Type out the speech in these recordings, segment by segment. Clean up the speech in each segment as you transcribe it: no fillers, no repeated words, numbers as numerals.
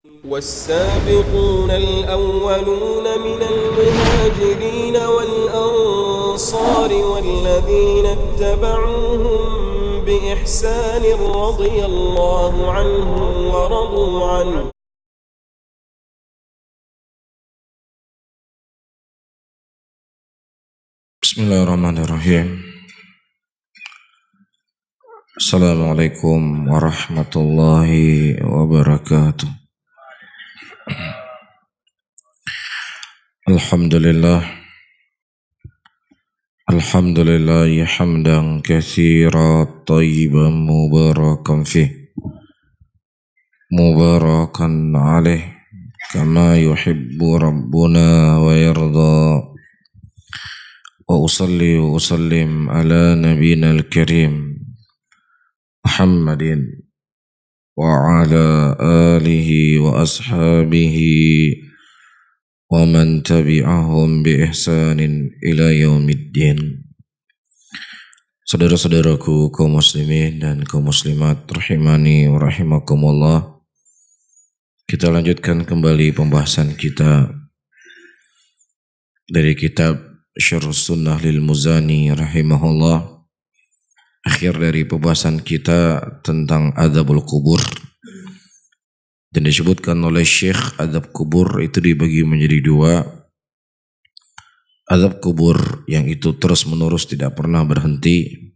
والسابقون الأولون من المهاجرين والأنصار والذين اتبعوهم بإحسان رضي الله عنهم ورضوا عنه. Bismillahirrahmanirrahim. Assalamualaikum warahmatullahi wabarakatuh. Alhamdulillah hamdan katsiran thayyiban mubarakan fih mubarakan alaih kama yuhibbu rabbuna wa yarda. Wa usalli wa usallim ala nabiyina al-karim Muhammadin wa ala alihi wa ashabihi wa man tabi'ahum bi ihsanin ila yaumiddin. Saudara-saudaraku kaum muslimin dan kaum muslimat rahimani wa rahimakumullah, kita lanjutkan kembali pembahasan kita dari kitab Syarh Sunnah lil Muzani rahimahullah. Akhir dari pembahasan kita tentang adabul kubur, dan disebutkan oleh Syekh adab kubur itu dibagi menjadi dua. Adab kubur yang itu terus menerus tidak pernah berhenti,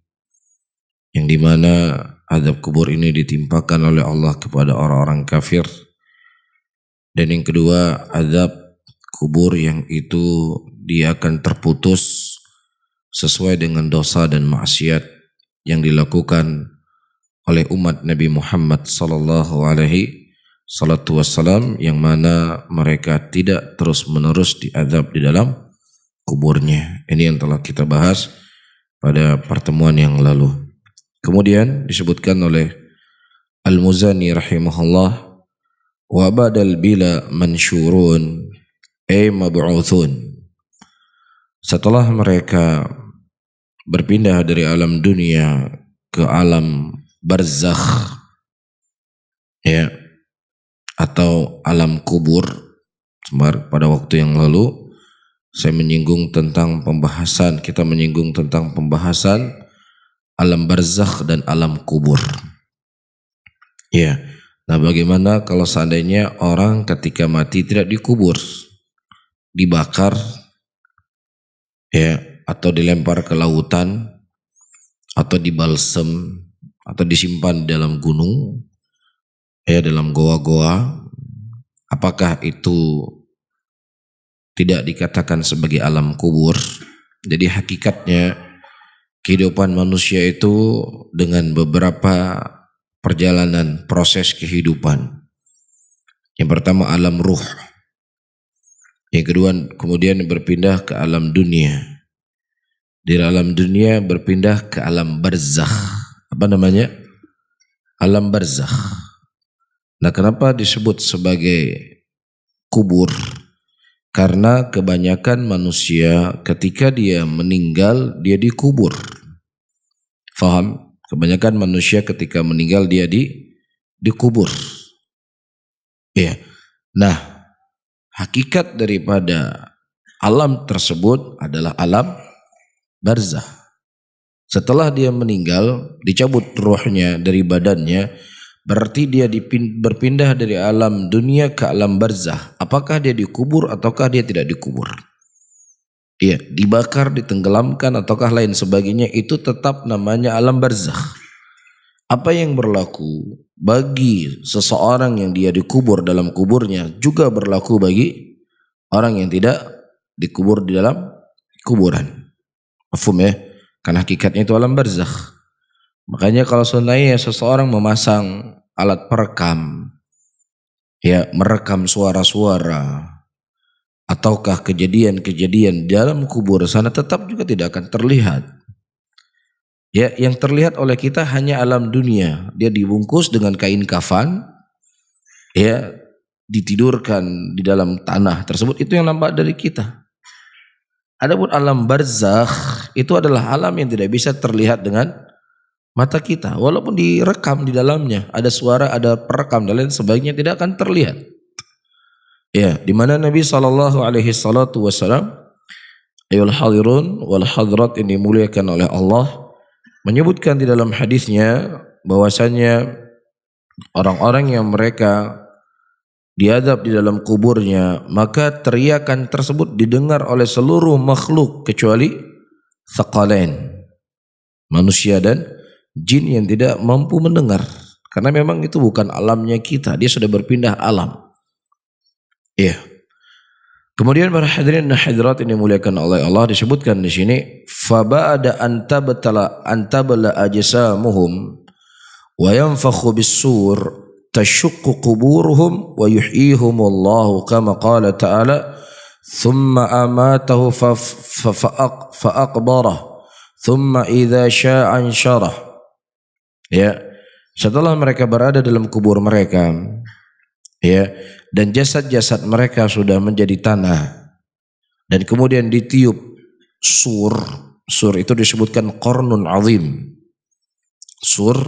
yang dimana adab kubur ini ditimpakan oleh Allah kepada orang-orang kafir. Dan yang kedua, adab kubur yang itu dia akan terputus sesuai dengan dosa dan maksiat yang dilakukan oleh umat Nabi Muhammad sallallahu alaihi wasallam, yang mana mereka tidak terus-menerus diazab di dalam kuburnya. Ini yang telah kita bahas pada pertemuan yang lalu. Kemudian disebutkan oleh Al-Muzani rahimahullah, wa badal bila mansyurun ay mab'uthun. Setelah mereka berpindah dari alam dunia ke alam barzakh, ya, atau alam kubur. Pada waktu yang lalu saya menyinggung tentang pembahasan, kita menyinggung tentang pembahasan alam barzakh dan alam kubur. Ya. Nah, bagaimana kalau seandainya orang ketika mati tidak dikubur, dibakar, ya, atau dilempar ke lautan, atau dibalsem, atau disimpan di dalam gunung, ya, dalam goa-goa, apakah itu tidak dikatakan sebagai alam kubur? Jadi hakikatnya kehidupan manusia itu dengan beberapa perjalanan proses kehidupan. Yang pertama alam ruh, yang kedua kemudian berpindah ke alam dunia. Di alam dunia berpindah ke alam barzakh. Apa namanya? Alam barzakh. Nah, kenapa disebut sebagai kubur? Karena kebanyakan manusia ketika dia meninggal dia dikubur. Faham? Kebanyakan manusia ketika meninggal dia dikubur. Ya. Nah, hakikat daripada alam tersebut adalah alam barzakh. Setelah dia meninggal, dicabut ruhnya dari badannya, berarti dia berpindah dari alam dunia ke alam barzakh. Apakah dia dikubur ataukah dia tidak dikubur? Iya, dibakar, ditenggelamkan ataukah lain sebagainya, itu tetap namanya alam barzakh. Apa yang berlaku bagi seseorang yang dia dikubur dalam kuburnya juga berlaku bagi orang yang tidak dikubur di dalam kuburan. Mafhum ya? Karena hakikatnya itu alam barzakh. Makanya kalau seandainya seseorang memasang alat perekam, ya, merekam suara-suara ataukah kejadian-kejadian di dalam kubur sana, tetap juga tidak akan terlihat. Ya, yang terlihat oleh kita hanya alam dunia. Dia dibungkus dengan kain kafan, ya, ditidurkan di dalam tanah tersebut, itu yang nampak dari kita. Adapun alam barzakh itu adalah alam yang tidak bisa terlihat dengan mata kita, walaupun direkam di dalamnya, ada suara, ada perekam dan lain sebagainya, tidak akan terlihat. Ya, di mana Nabi sallallahu alaihi salatu wasallam, ayol hadirun wal hadrat ini dimuliakan oleh Allah, menyebutkan di dalam hadisnya bahwasanya orang-orang yang mereka diadab di dalam kuburnya, maka teriakan tersebut didengar oleh seluruh makhluk kecuali thaqalain, manusia dan jin yang tidak mampu mendengar, karena memang itu bukan alamnya kita, dia sudah berpindah alam. Iya. Kemudian para hadirin dan hadirat ini dimuliakan oleh Allah, disebutkan di sini fa ba'da an tabla ajsamuhum wa yanfakhu bis-sur tashuqqu quburuhum wa yuhyihumullahu kama qala ta'ala thumma amatahu fa aqbarah thumma idza syaa'a ansyarah. Ya, setelah mereka berada dalam kubur mereka, ya, dan jasad-jasad mereka sudah menjadi tanah, dan kemudian ditiup sur itu disebutkan qarnun azim. Sur,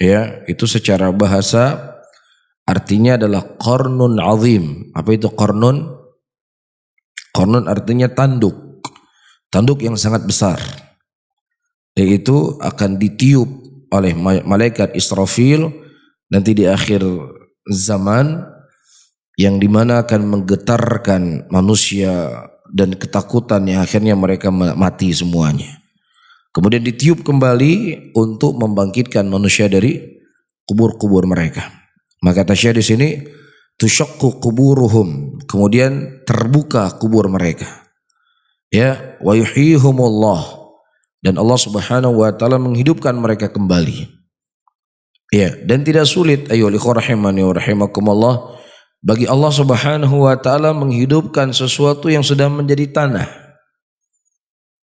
ya, itu secara bahasa artinya adalah qarnun azim. Apa itu qarnun? Qarnun artinya tanduk yang sangat besar, yaitu akan ditiup oleh malaikat Israfil nanti di akhir zaman, yang dimana akan menggetarkan manusia dan ketakutan yang akhirnya mereka mati semuanya. Kemudian ditiup kembali untuk membangkitkan manusia dari kubur-kubur mereka. Maka tasya di sini tushaqqu quburuhum, kemudian terbuka kubur mereka. Ya, wa yuhyihumullah, dan Allah Subhanahu wa taala menghidupkan mereka kembali. Ya, dan tidak sulit ayyuhal ikhwah rahimani wa rahimakumullah bagi Allah Subhanahu wa taala menghidupkan sesuatu yang sudah menjadi tanah.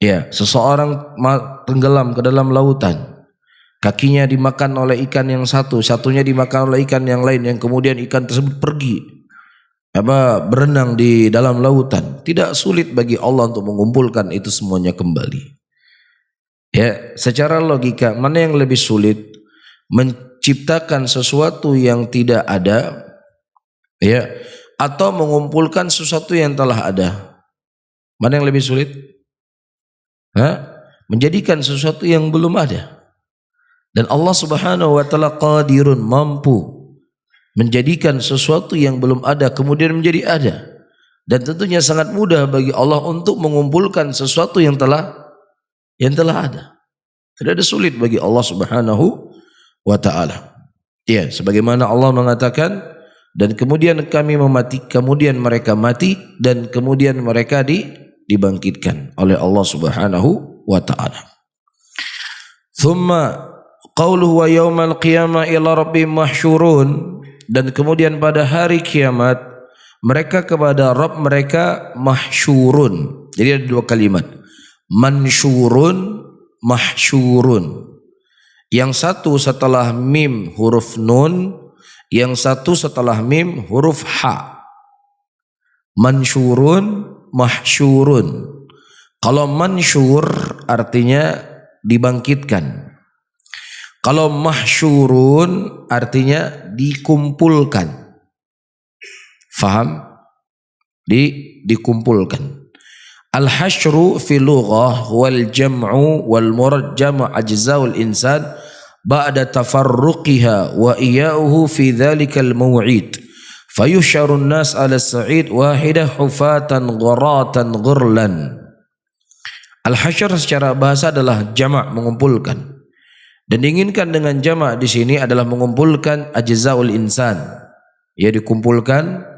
Ya, seseorang tenggelam ke dalam lautan, kakinya dimakan oleh ikan yang satu, satunya dimakan oleh ikan yang lain, yang kemudian ikan tersebut pergi berenang di dalam lautan. Tidak sulit bagi Allah untuk mengumpulkan itu semuanya kembali. Ya, secara logika mana yang lebih sulit? Menciptakan sesuatu yang tidak ada, ya, atau mengumpulkan sesuatu yang telah ada? Mana yang lebih sulit? Menjadikan sesuatu yang belum ada. Dan Allah Subhanahu wa taala qadirun, mampu menjadikan sesuatu yang belum ada kemudian menjadi ada. Dan tentunya sangat mudah bagi Allah untuk mengumpulkan sesuatu yang telah ada. Tidak ada sulit bagi Allah Subhanahu wa ta'ala. Ya, sebagaimana Allah mengatakan, dan kemudian kami kemudian mereka mati, dan kemudian mereka dibangkitkan oleh Allah Subhanahu wa ta'ala. Thumma qawluhu wa yawmal qiyamah ila rabbihim mahsyurun, dan kemudian pada hari kiamat mereka kepada Rabb mereka mahsyurun. Jadi ada dua kalimat, mansyurun, mahsyurun. Yang satu setelah mim huruf nun, yang satu setelah mim huruf ha. Mansyurun, mahsyurun. Kalau mansyur artinya dibangkitkan. Kalau mahsyurun artinya dikumpulkan. Faham? Dikumpulkan. Al-hasyru fi lughah wal jam'u wal murad jam'u ajza'ul insan ba'da tafarruqiha wa iya'uhu fi dhalikal maw'id fayusyarun nas ala sa'id wahidah hufatan ghuratan ghurlan. Al-hasyr secara bahasa adalah jamak, mengumpulkan, dan diinginkan dengan jamak di sini adalah mengumpulkan ajza'ul insan, ya, dikumpulkan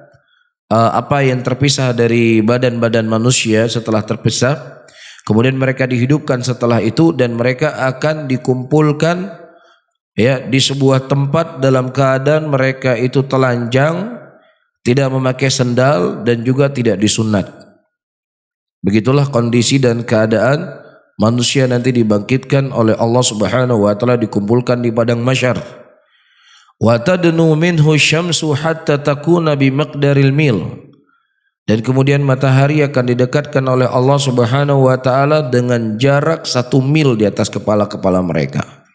apa yang terpisah dari badan-badan manusia setelah terpisah, kemudian mereka dihidupkan setelah itu, dan mereka akan dikumpulkan, ya, di sebuah tempat dalam keadaan mereka itu telanjang, tidak memakai sendal, dan juga tidak disunat. Begitulah kondisi dan keadaan manusia nanti dibangkitkan oleh Allah Subhanahu wa taala, dikumpulkan di padang mahsyar. Wa tadnu minhu syamsu hatta takuna bi miqdaril mil, dan kemudian matahari akan didekatkan oleh Allah Subhanahu wa taala dengan jarak 1 mil di atas kepala-kepala mereka.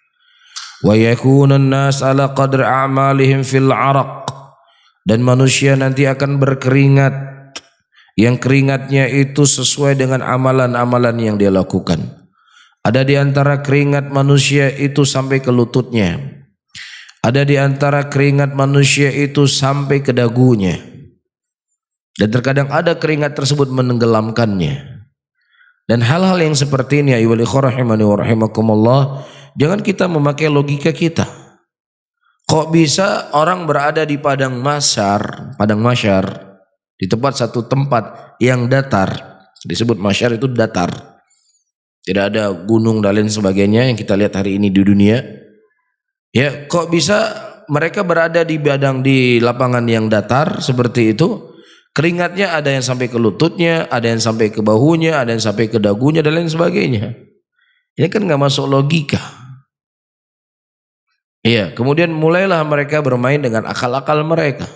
Wa yakunun nas ala qadri a'malihim fil araq, Dan manusia nanti akan berkeringat, yang keringatnya itu sesuai dengan amalan-amalan yang dia lakukan. Ada di antara keringat manusia itu sampai ke lututnya. Ada di antara keringat manusia itu sampai ke dagunya. Dan terkadang ada keringat tersebut menenggelamkannya. Dan hal-hal yang seperti ini ayyuhal ikhwah rahimani wa rahimakumullah, jangan kita memakai logika kita. Kok bisa orang berada di padang mahsyar, di satu tempat yang datar, disebut mahsyar itu datar, tidak ada gunung dan lain sebagainya yang kita lihat hari ini di dunia. Ya, kok bisa mereka berada di lapangan yang datar seperti itu? Keringatnya ada yang sampai ke lututnya, ada yang sampai ke bahunya, ada yang sampai ke dagunya dan lain sebagainya. Ini kan nggak masuk logika. Iya, kemudian mulailah mereka bermain dengan akal-akal mereka,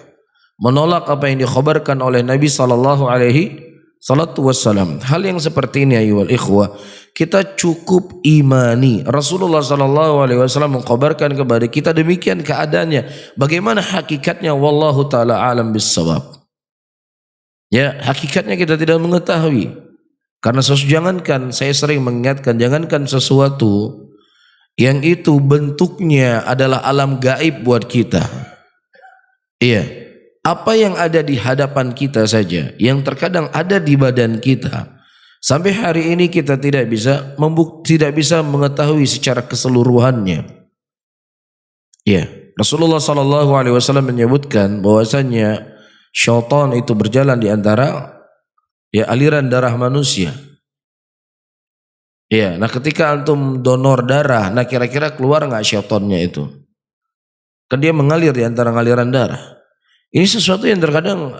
menolak apa yang dikhabarkan oleh Nabi sallallahu alaihi wasallam. Hal yang seperti ini ayyuhal ikhwah, kita cukup imani. Rasulullah sallallahu alaihi wasallam mengkhabarkan kepada kita demikian keadaannya. Bagaimana hakikatnya, wallahu taala alam bissawab. Ya, hakikatnya kita tidak mengetahui. Karena jangankan, saya sering mengingatkan, jangankan sesuatu yang itu bentuknya adalah alam gaib buat kita. Iya, apa yang ada di hadapan kita saja, yang terkadang ada di badan kita, sampai hari ini kita tidak bisa mengetahui secara keseluruhannya. Iya, Rasulullah sallallahu alaihi wasallam menyebutkan bahwasanya syaitan itu berjalan di antara aliran darah manusia. Iya, nah ketika antum donor darah, nah kira-kira keluar nggak syaitannya itu? Kan dia mengalir di antara aliran darah. Ini sesuatu yang terkadang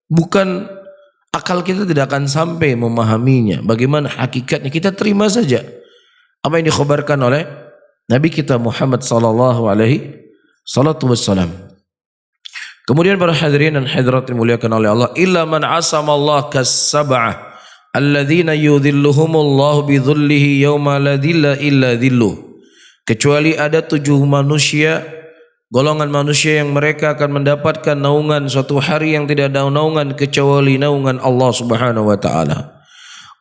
bukan akal kita tidak akan sampai memahaminya. Bagaimana hakikatnya, kita terima saja apa yang dikhabarkan oleh Nabi kita Muhammad sallallahu alaihi wasallam. Kemudian para hadirin dan hadirat dimuliakan oleh Allah, illa man asama Allah kas-sab'ah alladzina yudhilluhumullahu bidhullihi yawma la dhilla illa dhilluh. Kecuali ada 7 manusia, golongan manusia yang mereka akan mendapatkan naungan suatu hari yang tidak ada naungan kecuali naungan Allah Subhanahu wa taala.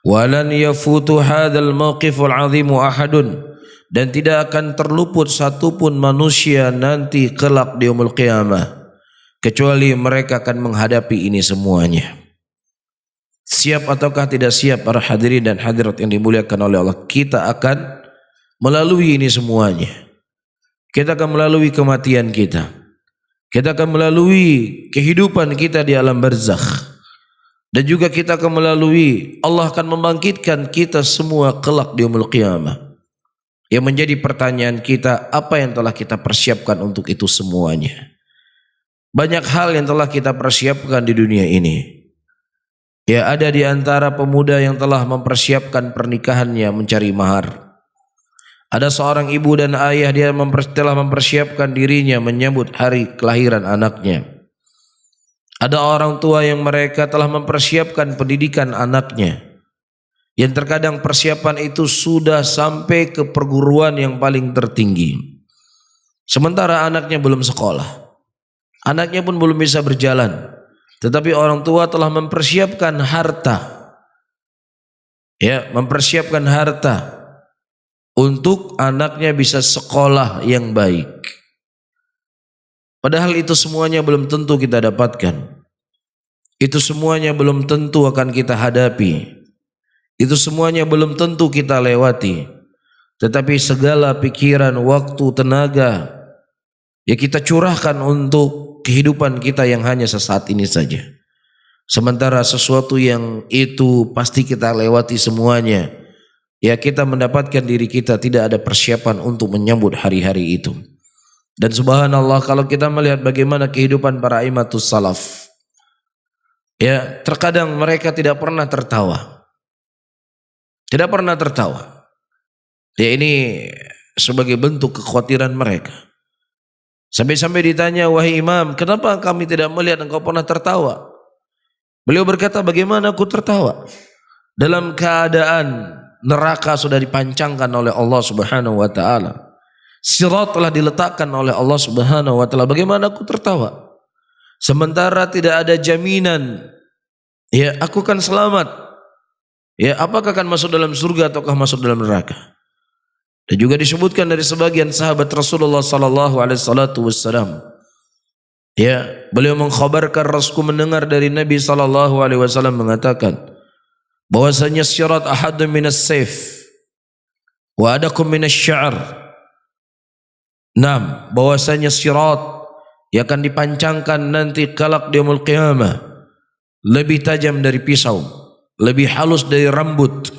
Walan yafutu hadzal mauqiful azimu ahadun, dan tidak akan terluput satupun manusia nanti kelak di yaumul qiyamah kecuali mereka akan menghadapi ini semuanya. Siap ataukah tidak siap para hadirin dan hadirat yang dimuliakan oleh Allah, kita akan melalui ini semuanya. Kita akan melalui kematian kita. Kita akan melalui kehidupan kita di alam barzakh. Dan juga kita akan melalui, Allah akan membangkitkan kita semua kelak di yaumul qiyamah. Yang menjadi pertanyaan kita, apa yang telah kita persiapkan untuk itu semuanya? Banyak hal yang telah kita persiapkan di dunia ini. Ya, ada di antara pemuda yang telah mempersiapkan pernikahannya mencari mahar. Ada seorang ibu dan ayah, dia telah mempersiapkan dirinya menyambut hari kelahiran anaknya. Ada orang tua yang mereka telah mempersiapkan pendidikan anaknya. Yang terkadang persiapan itu sudah sampai ke perguruan yang paling tertinggi. Sementara anaknya belum sekolah. Anaknya pun belum bisa berjalan. Tetapi orang tua telah mempersiapkan harta. Ya, mempersiapkan harta untuk anaknya bisa sekolah yang baik. Padahal itu semuanya belum tentu kita dapatkan. Itu semuanya belum tentu akan kita hadapi. Itu semuanya belum tentu kita lewati. Tetapi segala pikiran, waktu, tenaga ya kita curahkan untuk kehidupan kita yang hanya sesaat ini saja. Sementara sesuatu yang itu pasti kita lewati semuanya. Ya, kita mendapatkan diri kita tidak ada persiapan untuk menyambut hari-hari itu. Dan subhanallah, kalau kita melihat bagaimana kehidupan para aimatus salaf, ya terkadang mereka tidak pernah tertawa. Tidak pernah tertawa. Ya, ini sebagai bentuk kekhawatiran mereka. Sampai-sampai ditanya, wahai imam, kenapa kami tidak melihat engkau pernah tertawa? Beliau berkata, bagaimana aku tertawa? Dalam keadaan neraka sudah dipancangkan oleh Allah Subhanahu wa taala. Sirat telah diletakkan oleh Allah Subhanahu wa taala. Bagaimana aku tertawa? Sementara tidak ada jaminan, ya aku kan selamat. Ya, apakah akan masuk dalam surga ataukah masuk dalam neraka? Dan juga disebutkan dari sebagian sahabat Rasulullah sallallahu alaihi wasallam. Ya, beliau mengkhabarkan, Rasulku mendengar dari Nabi sallallahu alaihi wasallam mengatakan bahwasanya sirat ahadun minas sayf wa adakum minas sya'r. Bahwasanya sirat yang akan dipancangkan nanti kelak di yaumul qiyamah lebih tajam dari pisau, lebih halus dari rambut,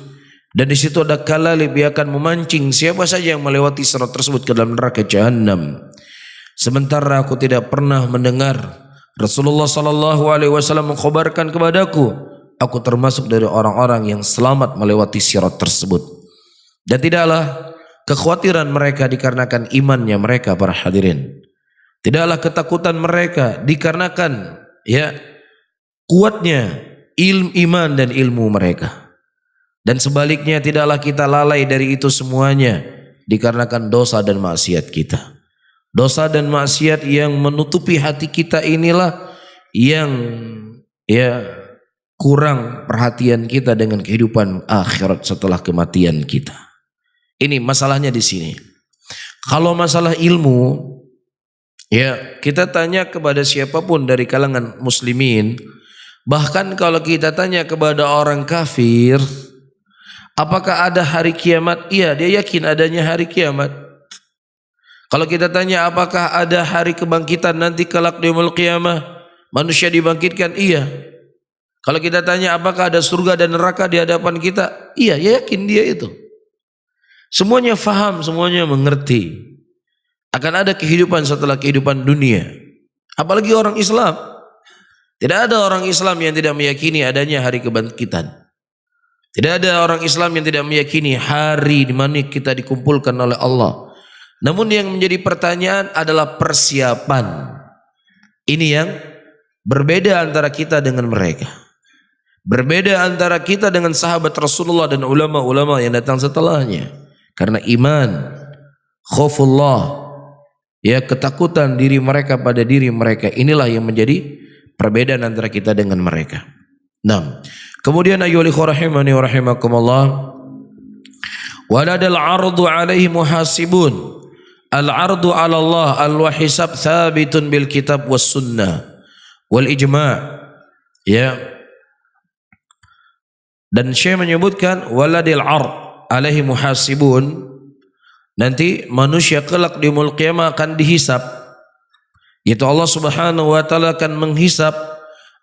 dan di situ ada kalalib yang akan memancing siapa saja yang melewati sirat tersebut ke dalam neraka jahanam. Sementara aku tidak pernah mendengar Rasulullah sallallahu alaihi wasallam mengkhabarkan kepadaku, aku termasuk dari orang-orang yang selamat melewati sirat tersebut. Dan tidaklah kekhawatiran mereka dikarenakan imannya mereka, para hadirin. Tidaklah ketakutan mereka dikarenakan ya kuatnya iman dan ilmu mereka. Dan sebaliknya tidaklah kita lalai dari itu semuanya dikarenakan dosa dan maksiat kita. Dosa dan maksiat yang menutupi hati kita inilah yang ya kurang perhatian kita dengan kehidupan akhirat setelah kematian kita. Ini masalahnya di sini. Kalau masalah ilmu, ya kita tanya kepada siapapun dari kalangan muslimin, bahkan kalau kita tanya kepada orang kafir, apakah ada hari kiamat? Iya, dia yakin adanya hari kiamat. Kalau kita tanya apakah ada hari kebangkitan nanti kelak di yaumul qiyamah, manusia dibangkitkan? Iya. Kalau kita tanya apakah ada surga dan neraka di hadapan kita? Iya, yakin dia itu. Semuanya faham, semuanya mengerti. Akan ada kehidupan setelah kehidupan dunia. Apalagi orang Islam. Tidak ada orang Islam yang tidak meyakini adanya hari kebangkitan. Tidak ada orang Islam yang tidak meyakini hari di mana kita dikumpulkan oleh Allah. Namun yang menjadi pertanyaan adalah persiapan. Ini yang berbeda antara kita dengan mereka. Berbeda antara kita dengan sahabat Rasulullah dan ulama-ulama yang datang setelahnya. Karena iman, khaufullah, ya ketakutan diri mereka pada diri mereka, inilah yang menjadi perbedaan antara kita dengan mereka. Kemudian ayyuhal ikhwah rahimani wa rahimakumullah, waladal ardu alaihi muhasibun. Al-ardu ala Allah al-wahisab thabitun bil kitab was sunnah wal ijma'. Ya. Dan Syekh menyebutkan waladil ard alaihi muhasibun, nanti manusia kelak di yaumul qiyamah akan dihisab. Itu Allah Subhanahu wa taala akan menghisab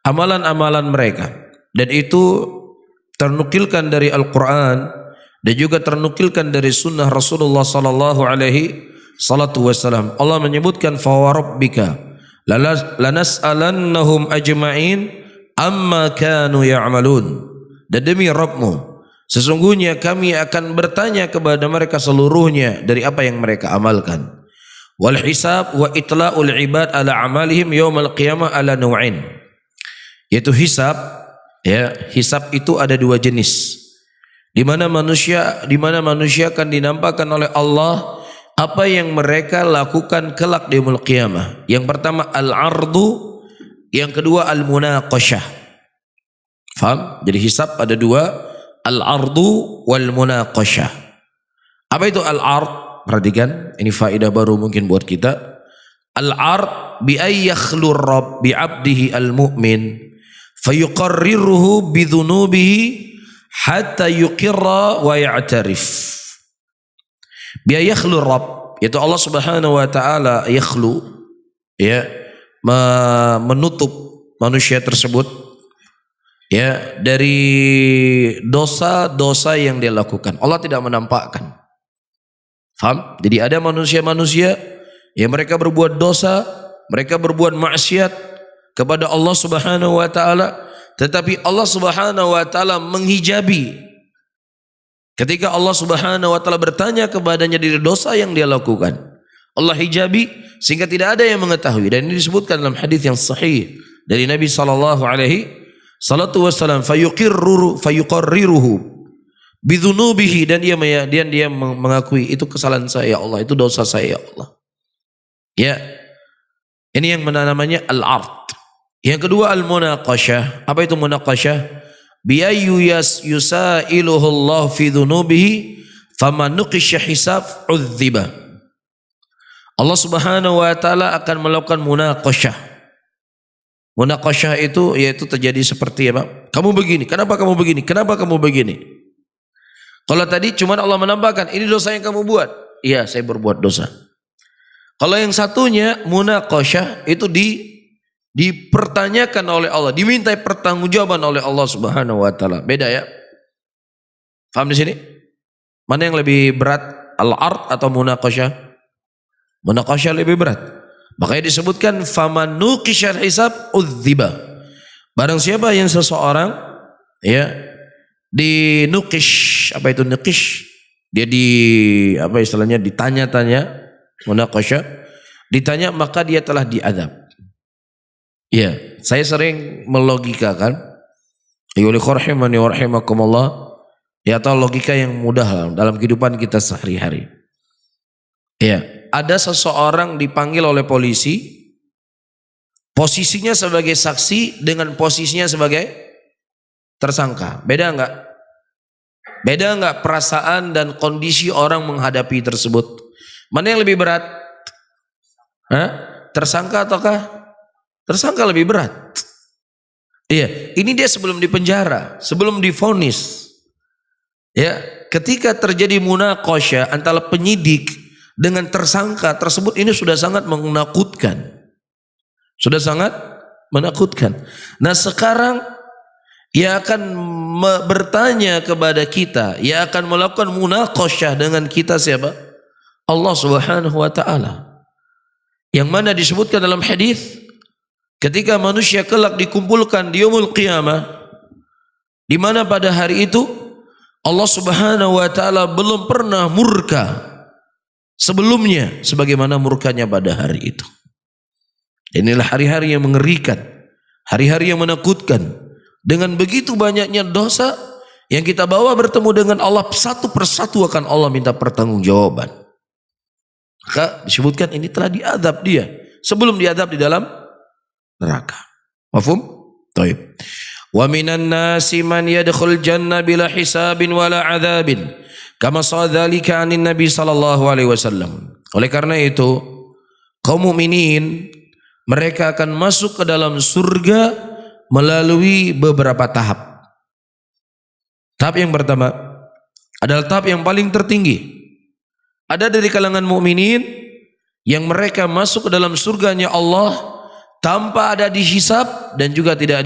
amalan-amalan mereka. Dan itu ternukilkan dari Al-Qur'an dan juga ternukilkan dari sunnah Rasulullah sallallahu alaihi wasallam. Allah menyebutkan fa wa rabbika lanas'alannahum ajma'in amma kanu ya'malun. Dan demi Rabbmu, sesungguhnya kami akan bertanya kepada mereka seluruhnya dari apa yang mereka amalkan. Wal hisab wa itla'ul ibad ala amalihim yaumal qiyamah ala naw'in. Yaitu hisab, ya, hisab itu ada dua jenis. Di mana manusia akan dinampakkan oleh Allah apa yang mereka lakukan kelak di yaumul qiyamah. Yang pertama al-ardu, yang kedua al-munaqashah. Faham? Jadi hisab ada dua, al-ardu wal munaqashah. Apa itu al-ard? Perhatikan, ini faedah baru mungkin buat kita. Al-ard bi ay yakhlur rabb bi 'abdihi al-mu'min fayuqarriruhu bi dhunubihi hatta yuqirra wa ya'tarif. Bi ay yakhlur rabb, yaitu Allah Subhanahu wa taala yakhlu, ya, menutup manusia tersebut, ya, dari dosa-dosa yang dia lakukan. Allah tidak menampakkan. Faham? Jadi ada manusia-manusia yang mereka berbuat dosa, mereka berbuat maksiat kepada Allah Subhanahu wa taala, tetapi Allah Subhanahu wa taala menghijabi. Ketika Allah Subhanahu wa taala bertanya kepadanya dari dosa yang dia lakukan, Allah hijabi sehingga tidak ada yang mengetahui. Dan ini disebutkan dalam hadis yang sahih dari Nabi sallallahu alaihi wasallam, fayuqarriruhu bidzunubihi, dan dia mengakui itu kesalahan saya ya Allah, itu dosa saya ya Allah. Ya. Ini yang namanya al-ard. Yang kedua al-munaqasyah. Apa itu munaqasyah? Biayyu yusailuhu Allah fi dzunubihi faman nuqisha hisab udziba. Allah Subhanahu wa taala akan melakukan munaqasyah. Munaqasyah itu yaitu terjadi seperti apa? Kamu begini, kenapa kamu begini? Kenapa kamu begini? Kalau tadi cuma Allah menambahkan, ini dosa yang kamu buat. Iya, saya berbuat dosa. Kalau yang satunya munaqasyah itu dipertanyakan oleh Allah, diminta pertanggungjawaban oleh Allah Subhanahu wa taala. Beda ya? Paham di sini? Mana yang lebih berat? Al-ard atau munaqasyah? Munaqasyah lebih berat. Makanya disebutkan faman nuqishal hisab udziba. Barang siapa yang seseorang ya dinukish, apa itu nukish? Dia apa istilahnya, ditanya-tanya, munaqasyah, ditanya maka dia telah diazab. Ya, saya sering melogikakan, rahimani wa rahimakumullah, ya, atau logika yang mudah dalam kehidupan kita sehari-hari. Ya, ada seseorang dipanggil oleh polisi, posisinya sebagai saksi dengan posisinya sebagai tersangka. Beda enggak? Beda enggak perasaan dan kondisi orang menghadapi tersebut? Mana yang lebih berat? Tersangka ataukah? Tersangka lebih berat. Iya, ini dia sebelum dipenjara, sebelum divonis. Ya, ketika terjadi munaqasyah antara penyidik dengan tersangka tersebut, ini sudah sangat menakutkan. Sudah sangat menakutkan. Nah, sekarang ia akan bertanya kepada kita, ia akan melakukan munaqasyah dengan kita siapa? Allah Subhanahu wa taala. Yang mana disebutkan dalam hadis, ketika manusia kelak dikumpulkan di yaumul qiyamah, di mana pada hari itu Allah Subhanahu wa taala belum pernah murka sebelumnya sebagaimana murkanya pada hari itu. Inilah hari-hari yang mengerikan, hari-hari yang menakutkan. Dengan begitu banyaknya dosa yang kita bawa bertemu dengan Allah, satu persatu akan Allah minta pertanggungjawaban. Maka disebutkan ini telah diazab dia sebelum diazab di dalam neraka. Mafhum? Taib. Wa minan nasi man yadkhul jannah bila hisabin wala adzabin kama sadzalika anin nabi sallallahu alaihi wasallam. Oleh karena itu, kaum mukminin mereka akan masuk ke dalam surga melalui beberapa tahap. Tahap yang pertama adalah tahap yang paling tertinggi. Ada dari kalangan mukminin yang mereka masuk ke dalam surganya Allah tanpa ada dihisab dan juga tidak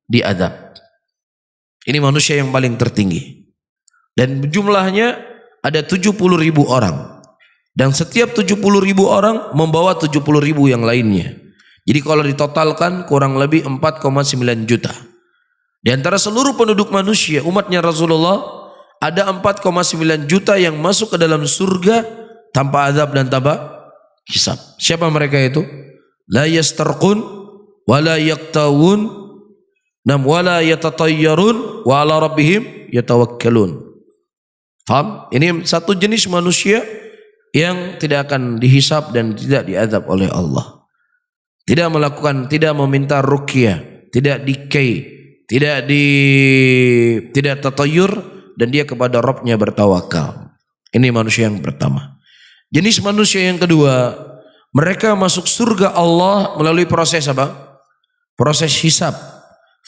diadab. Ini manusia yang paling tertinggi. Dan jumlahnya ada 70.000 orang. Dan setiap 70.000 orang membawa 70.000 yang lainnya. Jadi kalau ditotalkan kurang lebih 4,9 juta. Di antara seluruh penduduk manusia, umatnya Rasulullah, ada 4,9 juta yang masuk ke dalam surga tanpa azab dan tanpa hisab. Siapa mereka itu? La yastarqun wa la yaqtawun wa la yatatayyarun wa ala rabbihim yatawakkalun. Faham? Ini satu jenis manusia yang tidak akan dihisab dan tidak diazab oleh Allah. Tidak melakukan, tidak meminta ruqyah, tidak dikei, tidak tatayyur, dan dia kepada Rabbnya bertawakal. Ini manusia yang pertama. Jenis manusia yang kedua, mereka masuk surga Allah melalui proses apa? Proses hisab.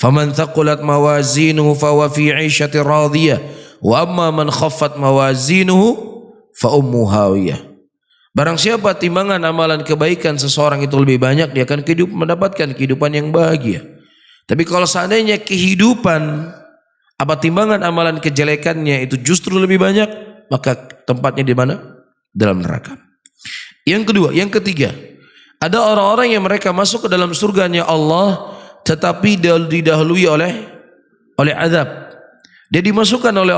Faman thaqulat mawazinuhu fahuwa fi 'ishatin radiyah wa amma man khaffat mawazinuhu fa ummuhu hawiyah. Barang siapa timbangan amalan kebaikan seseorang itu lebih banyak, dia akan mendapatkan kehidupan yang bahagia. Tapi kalau seandainya kehidupan timbangan amalan kejelekannya itu justru lebih banyak, maka tempatnya di mana? Dalam neraka. Yang kedua, yang ketiga, ada orang-orang yang mereka masuk ke dalam surganya Allah tetapi didahului oleh azab. Dia dimasukkan oleh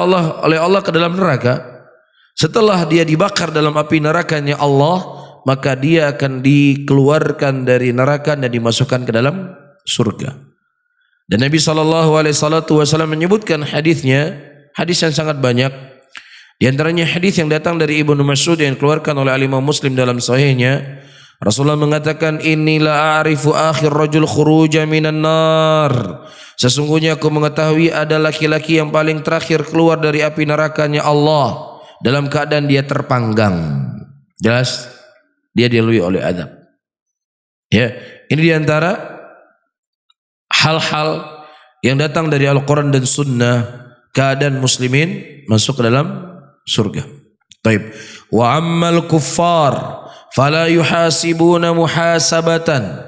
Allah ke dalam neraka. Setelah dia dibakar dalam api nerakanya Allah, maka dia akan dikeluarkan dari neraka dan dimasukkan ke dalam surga. Dan Nabi SAW menyebutkan hadisnya, Hadis yang sangat banyak. Di antaranya hadis yang datang dari Ibnu Mas'ud yang dikeluarkan oleh Imam Muslim dalam sahihnya. Rasulullah mengatakan, "Inilah a'rifu akhir rajul khuruja minan nar." Sesungguhnya aku mengetahui ada laki-laki yang paling terakhir keluar dari api nerakanya Allah dalam keadaan dia terpanggang. Jelas? Dia dilalui oleh azab. Ya, ini di antara hal-hal yang datang dari Al-Quran dan Sunnah, keadaan muslimin masuk ke dalam surga. Taib. Wa ammal kuffar fala yuhasibuna muhasabatan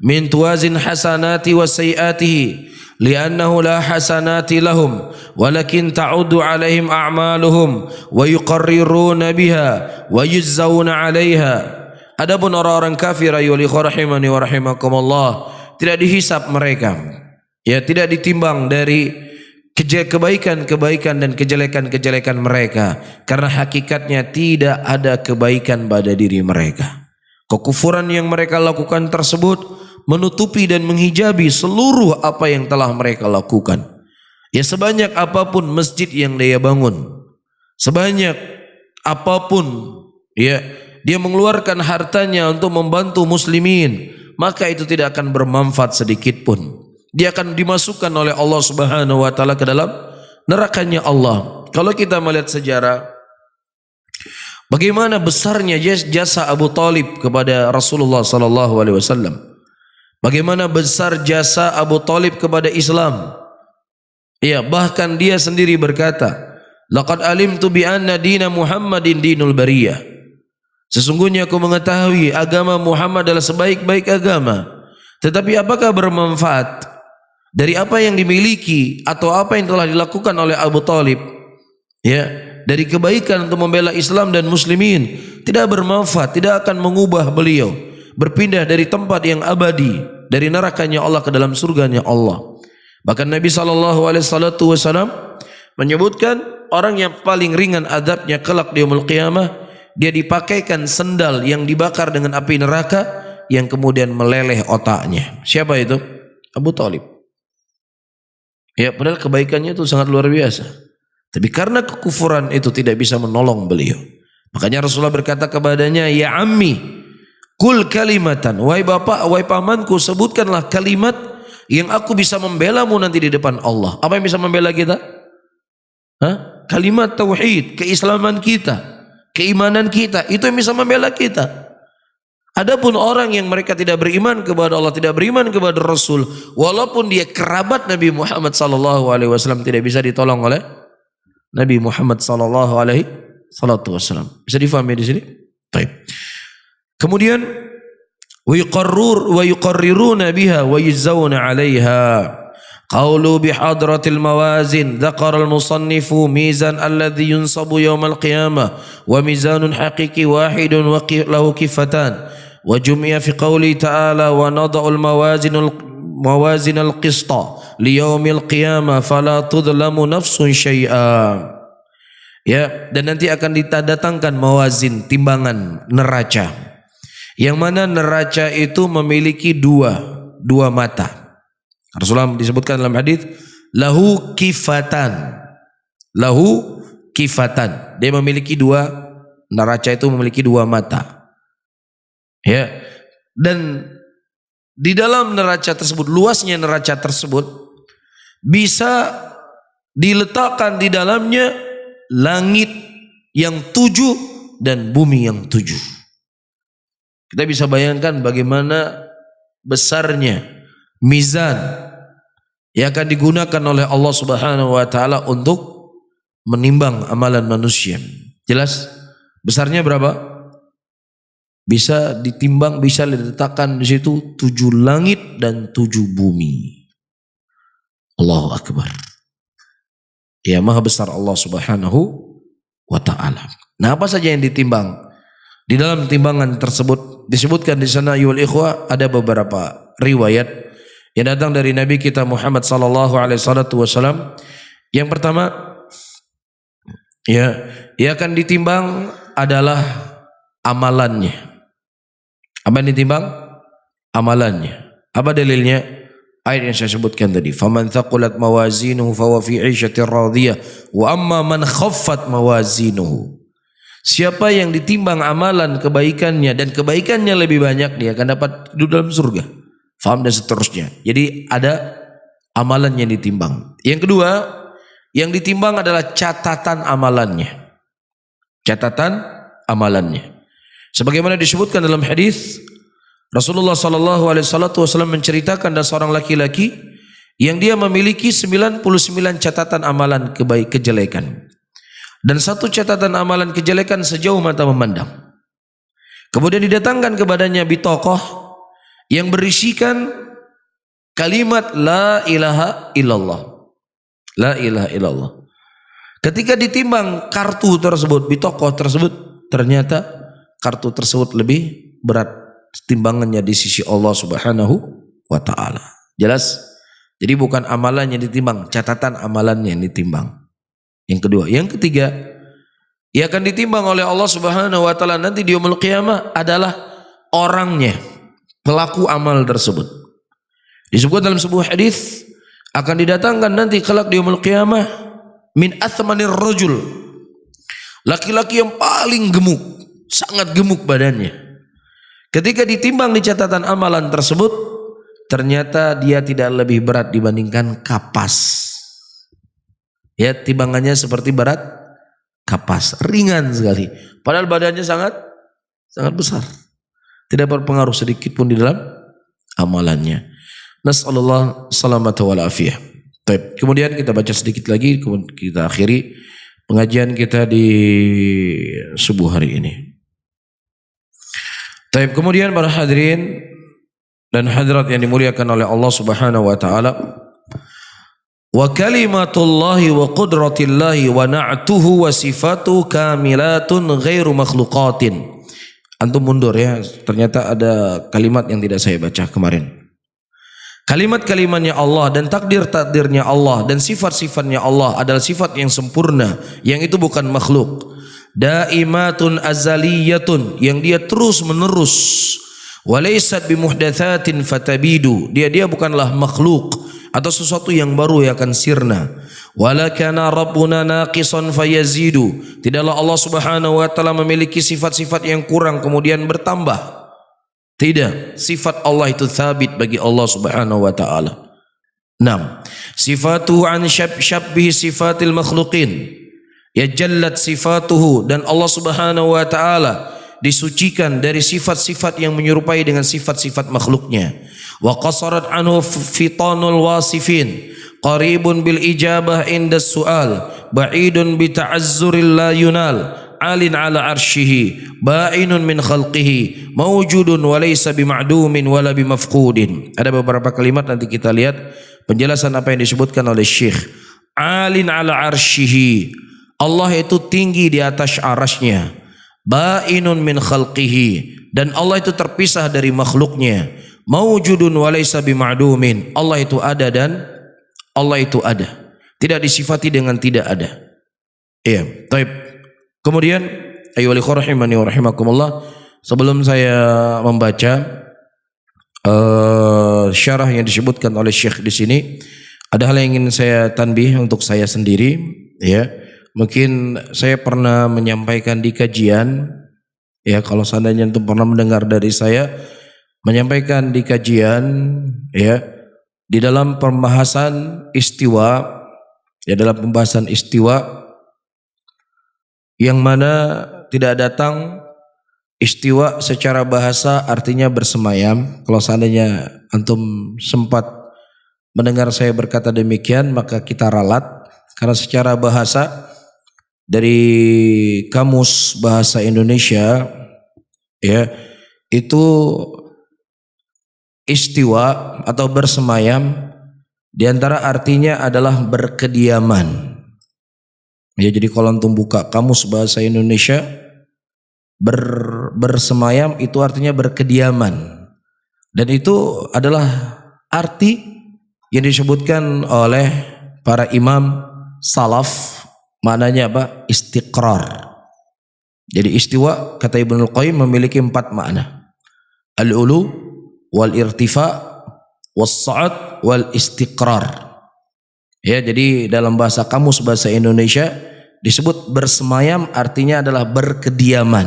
min tuwazin hasanati wa sayiatihi li'annahu la hasanati lahum walakin ta'udu alaihim a'maluhum wa yuqarriruna biha wa yujzauna 'alaiha. Adapun orang-orang kafir ayyuhal rahimani wa rahimakumullah, tidak dihisap mereka, ya, tidak ditimbang dari kebaikan-kebaikan dan kejelekan-kejelekan mereka, karena hakikatnya tidak ada kebaikan pada diri mereka. Kekufuran yang mereka lakukan tersebut menutupi dan menghijabi seluruh apa yang telah mereka lakukan. Ya, sebanyak apapun masjid yang dia bangun, sebanyak apapun ya dia mengeluarkan hartanya untuk membantu muslimin, maka itu tidak akan bermanfaat sedikit pun. Dia akan dimasukkan oleh Allah Subhanahu wa taala ke dalam nerakanya Allah. Kalau kita melihat sejarah bagaimana besarnya jasa Abu Talib kepada Rasulullah sallallahu alaihi wasallam, bagaimana besar jasa Abu Talib kepada Islam. Ya, bahkan dia sendiri berkata, "Laqad alimtu bi anna dina Muhammadin dinul bariyah." Sesungguhnya aku mengetahui agama Muhammad adalah sebaik-baik agama. Tetapi apakah bermanfaat dari apa yang dimiliki atau apa yang telah dilakukan oleh Abu Talib, ya, dari kebaikan untuk membela Islam dan muslimin, tidak bermanfaat, tidak akan mengubah beliau berpindah dari tempat yang abadi, dari nerakanya Allah ke dalam surganya Allah. Bahkan Nabi SAW menyebutkan orang yang paling ringan azabnya kelak di yaumul qiyamah, dia dipakaikan sendal yang dibakar dengan api neraka yang kemudian meleleh otaknya. Siapa itu? Abu Talib. Ya, padahal kebaikannya itu sangat luar biasa. Tapi karena kekufuran itu tidak bisa menolong beliau. Makanya Rasulullah berkata kepadanya, "Ya ammi, kul kalimatan." Wahai bapak, wahai pamanku, sebutkanlah kalimat yang aku bisa membelamu nanti di depan Allah. Apa yang bisa membela kita? Kalimat tauhid, keislaman kita, keimanan kita, itu yang bisa membela kita. Adapun orang yang mereka tidak beriman kepada Allah, tidak beriman kepada Rasul, walaupun dia kerabat Nabi Muhammad sallallahu alaihi wasallam, tidak bisa ditolong oleh Nabi Muhammad sallallahu alaihi wasallam. Bisa difahami di sini? Baik. Kemudian wa yuqarriruna biha wa yujzauna 'alaiha. Qawlu bihadratil mawazin, dzakara al-musannifu mizan alladhi yunsabu yawmal qiyamah wa mizanun haqiqi wahidun wa lahu kifatan. Wa jumi'a fi qawli ta'ala wa nada'ul mawazinal qista liyaumil qiyamah fala tudlamu nafsun syai'a. Ya, dan nanti akan didatangkan mawazin, timbangan neraca, yang mana neraca itu memiliki dua mata. Rasulullah disebutkan dalam hadis, lahu kifatan, dia memiliki neraca itu memiliki dua mata. Ya, dan di dalam neraca tersebut, luasnya neraca tersebut bisa diletakkan di dalamnya langit yang 7 dan bumi yang 7. Kita bisa bayangkan bagaimana besarnya mizan yang akan digunakan oleh Allah Subhanahu wa taala untuk menimbang amalan manusia. Jelas besarnya berapa? Bisa ditimbang, bisa diletakkan di situ 7 langit dan 7 bumi. Allahu Akbar. Ya, maha besar Allah Subhanahu wa taala. Nah, apa saja yang ditimbang? Di dalam timbangan tersebut disebutkan di sana ayuhal ikhwah, ada beberapa riwayat yang datang dari Nabi kita Muhammad sallallahu alaihi wasallam. Yang pertama, ya, yang akan ditimbang adalah amalannya. Apa yang ditimbang? Amalannya. Apa dalilnya? Ayat yang saya sebutkan tadi, faman thaqulat mawazinuhu fahuwa fi 'ishatir radiyah wa amma man khaffat mawazinuhu. Siapa yang ditimbang amalan kebaikannya dan kebaikannya lebih banyak, dia akan dapat hidup dalam surga. Faham dan seterusnya. Jadi ada amalan yang ditimbang. Yang kedua, yang ditimbang adalah catatan amalannya. Catatan amalannya. Sebagaimana disebutkan dalam hadis, Rasulullah SAW menceritakan ada seorang laki-laki yang dia memiliki 99 catatan amalan kejelekan. Dan satu catatan amalan kejelekan sejauh mata memandang. Kemudian didatangkan kepadanya bitokoh yang berisikan kalimat la ilaha illallah. La ilaha illallah. Ketika ditimbang kartu tersebut, bitokoh tersebut, ternyata kartu tersebut lebih berat timbangannya di sisi Allah Subhanahu wa ta'ala. Jelas? Jadi bukan amalannya ditimbang, catatan amalannya yang ditimbang. Yang kedua. Yang ketiga, ia akan ditimbang oleh Allah Subhanahu wa ta'ala nanti di yaumul qiyamah adalah orangnya, pelaku amal tersebut. Disebut dalam sebuah hadis, akan didatangkan nanti kelak di yaumul qiyamah min athmanir rajul, laki-laki yang paling gemuk, sangat gemuk badannya. Ketika ditimbang di catatan amalan tersebut, ternyata dia tidak lebih berat dibandingkan kapas. Ya, timbangannya seperti berat kapas, ringan sekali. Padahal badannya sangat besar. Tidak berpengaruh sedikit pun di dalam amalannya. Nas'alullah salamata wal afiyah. Baik, kemudian kita baca sedikit lagi, kemudian kita akhiri pengajian kita di subuh hari ini. Baik, kemudian para hadirin dan hadirat yang dimuliakan oleh Allah Subhanahu wa taala, wa kalimatullahi wa qudratillahi wa na'tuhu wa sifatuhu kamilatun ghairu makhluqatin. Antum mundur ya, ternyata ada kalimat yang tidak saya baca kemarin. Kalimat-kalimatnya Allah dan takdir-takdirnya Allah dan sifat-sifatnya Allah adalah sifat yang sempurna, yang itu bukan makhluk. Daimatun azaliyatun, yang dia terus menerus. Walaysat bimuhdatsatin fatabidu, dia bukanlah makhluk atau sesuatu yang baru yang akan sirna. Wala kana rabbuna naqisan fayazidu, tidaklah Allah Subhanahu wa taala memiliki sifat-sifat yang kurang kemudian bertambah. Tidak, sifat Allah itu thabit bagi Allah Subhanahu wa taala. 6. Sifatuhu an syabbihi sifatil makhluqin. Ya jallat sifatuhu, dan Allah Subhanahu wa taala disucikan dari sifat-sifat yang menyerupai dengan sifat-sifat makhluknya. Wa qasarat anhu fitanul wasifin, qaribun bil ijabah inda su'al, ba'idun bi ta'azzuril la yunal, alin ala arshihi, ba'inun min khalqihi, mawjudun wa laysa bima'dumin wala bimafqudin. Ada beberapa kalimat nanti kita lihat penjelasan apa yang disebutkan oleh Syekh. Alin ala arshihi, Allah itu tinggi di atas arasnya. Ba'inun min khalqihi, dan Allah itu terpisah dari makhluknya. Mawjudun wa laysa bima'dumin, Allah itu ada dan Allah itu ada, tidak disifati dengan tidak ada. Iya, taib. Kemudian ayyuhal ikhwah rahimani wa rahimakumullah, sebelum saya membaca syarah yang disebutkan oleh Syekh di sini, ada hal yang ingin saya tanbih untuk saya sendiri, ya. Mungkin saya pernah menyampaikan di kajian, ya, kalau seandainya antum pernah mendengar dari saya menyampaikan di kajian, ya, di dalam pembahasan istiwa, ya, dalam pembahasan istiwa yang mana tidak datang istiwa secara bahasa artinya bersemayam. Kalau seandainya antum sempat mendengar saya berkata demikian, maka kita ralat, karena secara bahasa dari Kamus Bahasa Indonesia, ya, itu istiwa atau bersemayam diantara artinya adalah berkediaman. Ya, jadi kalau antum buka Kamus Bahasa Indonesia, bersemayam itu artinya berkediaman, dan itu adalah arti yang disebutkan oleh para imam salaf. Maknanya apa? Istiqrar. Jadi istiwa, kata Ibnul Qayyim, memiliki 4 makna. Al-ulu wal irtifa was-sa'ad wal istiqrar. Ya, jadi dalam bahasa kamus bahasa Indonesia disebut bersemayam artinya adalah berkediaman.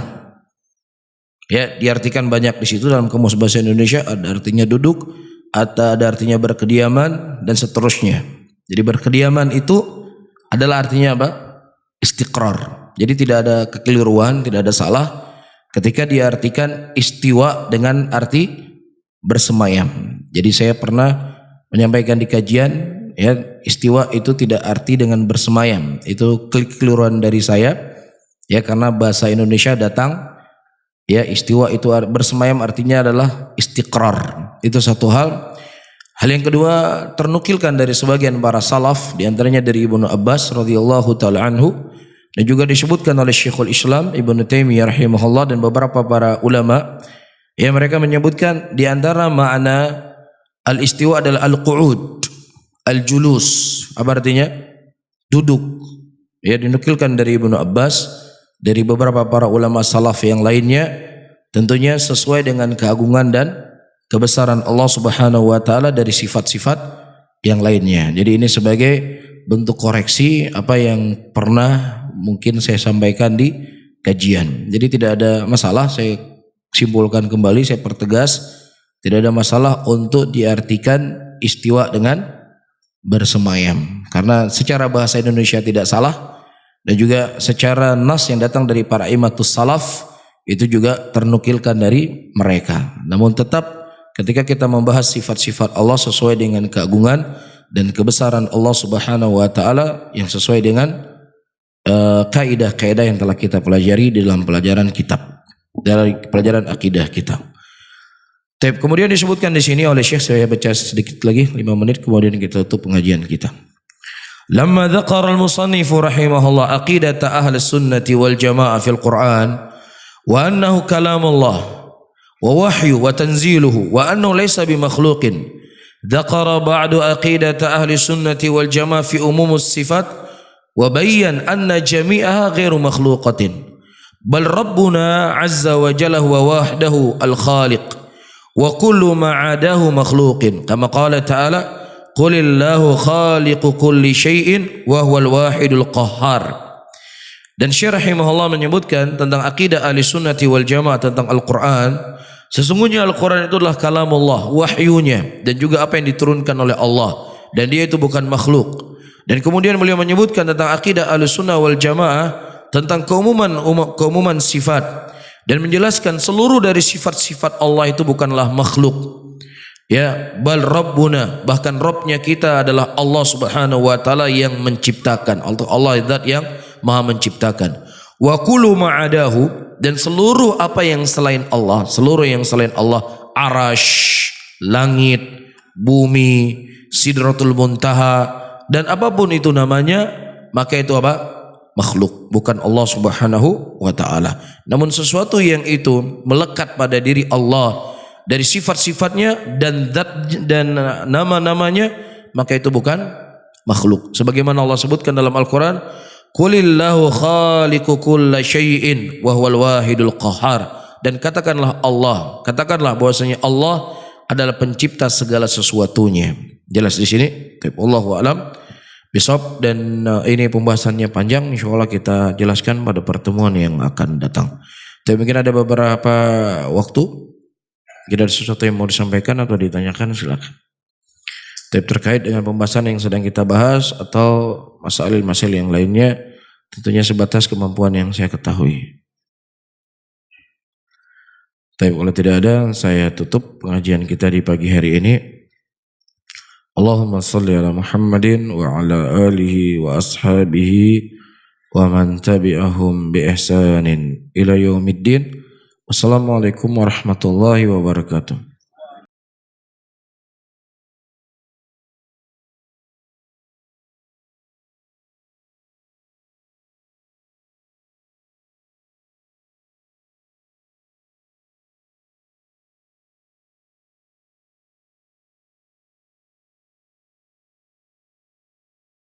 Ya, diartikan banyak di situ dalam kamus bahasa Indonesia, ada artinya duduk, ada artinya berkediaman dan seterusnya. Jadi berkediaman itu adalah artinya apa? Istiqrar. Jadi tidak ada kekeliruan, tidak ada salah ketika diartikan istiwa dengan arti bersemayam. Jadi saya pernah menyampaikan di kajian, ya, istiwa itu tidak arti dengan bersemayam. Itu kekeliruan dari saya, ya, karena bahasa Indonesia datang, ya, istiwa itu bersemayam artinya adalah istiqrar. Itu satu hal. Hal yang kedua, ternukilkan dari sebagian para salaf, diantaranya dari Ibnu Abbas radhiyallahu taala anhu, dan juga disebutkan oleh Syekhul Islam Ibnu Taimiyah rahimahullah dan beberapa para ulama, ya, mereka menyebutkan di antara makna al-istiwa adalah al-qu'ud, al-julus. Apa artinya? Duduk. Ya, dinukilkan dari Ibnu Abbas, dari beberapa para ulama salaf yang lainnya, tentunya sesuai dengan keagungan dan kebesaran Allah Subhanahu wa taala dari sifat-sifat yang lainnya. Jadi ini sebagai bentuk koreksi apa yang pernah mungkin saya sampaikan di kajian. Jadi tidak ada masalah, saya simpulkan kembali, saya pertegas, tidak ada masalah untuk diartikan istiwa dengan bersemayam. Karena secara bahasa Indonesia tidak salah, dan juga secara nas yang datang dari para imatus salaf itu juga ternukilkan dari mereka. Namun tetap ketika kita membahas sifat-sifat Allah sesuai dengan keagungan dan kebesaran Allah Subhanahu wa taala yang sesuai dengan kaidah-kaidah yang telah kita pelajari di dalam pelajaran kitab, dari pelajaran akidah kita. Kemudian disebutkan di sini oleh Syekh, saya baca sedikit lagi 5 menit kemudian kita tutup pengajian kita. Lamma dzakara al-musannif rahimahullah aqidata ahli sunnati wal jamaah fil Qur'an wa annahu kalamullah ووحي وتنزيله وأنه ليس بمخلوق ذكر بعد عقيدة أهل السنة والجماعة في عموم الصفات وبين أن جميعها غير مخلوقة بل ربنا عز وجل هو وحده الخالق وكل ما عداه مخلوق كما قال تعالى قل الله خالق كل شيء وهو الواحد القهار. Dan Syekh rahimahullah menyebutkan tentang akidah ahli sunnati wal jamaah tentang Al-Quran. Sesungguhnya Al-Quran itu adalah kalamullah, wahyunya, dan juga apa yang diturunkan oleh Allah, dan dia itu bukan makhluk. Dan kemudian beliau menyebutkan tentang akidah ahli sunnah wal jamaah tentang keumuman sifat, dan menjelaskan seluruh dari sifat-sifat Allah itu bukanlah makhluk. Ya, bal Rabbuna, bahkan Rabbnya kita adalah Allah Subhanahu wa taala yang menciptakan. Allah zat yang Maha menciptakan. Wa kullu ma'adahu, dan seluruh apa yang selain Allah, seluruh yang selain Allah, arash, langit, bumi, sidratul muntaha, dan apapun itu namanya, maka itu apa? Makhluk, bukan Allah Subhanahu wa taala. Namun sesuatu yang itu melekat pada diri Allah dari sifat-sifatnya dan zat dan nama-namanya, maka itu bukan makhluk. Sebagaimana Allah sebutkan dalam Al-Quran, Qulillahu khaliqu kulla syai'in wa huwal wahidul qahhar. Dan katakanlah bahwasanya Allah adalah pencipta segala sesuatunya. Jelas di sini. Wallahu a'lam bishawab. Dan ini pembahasannya panjang, insyaallah kita jelaskan pada pertemuan yang akan datang. Tapi mungkin ada beberapa waktu, jika ada sesuatu yang mau disampaikan atau ditanyakan silakan. Terkait dengan pembahasan yang sedang kita bahas atau masail-masail yang lainnya, tentunya sebatas kemampuan yang saya ketahui. Tapi kalau tidak ada, saya tutup pengajian kita di pagi hari ini. Allahumma salli ala Muhammadin wa ala alihi wa ashabihi wa man tabi'ahum bi ihsanin ila yaumiddin. Wassalamualaikum warahmatullahi wabarakatuh.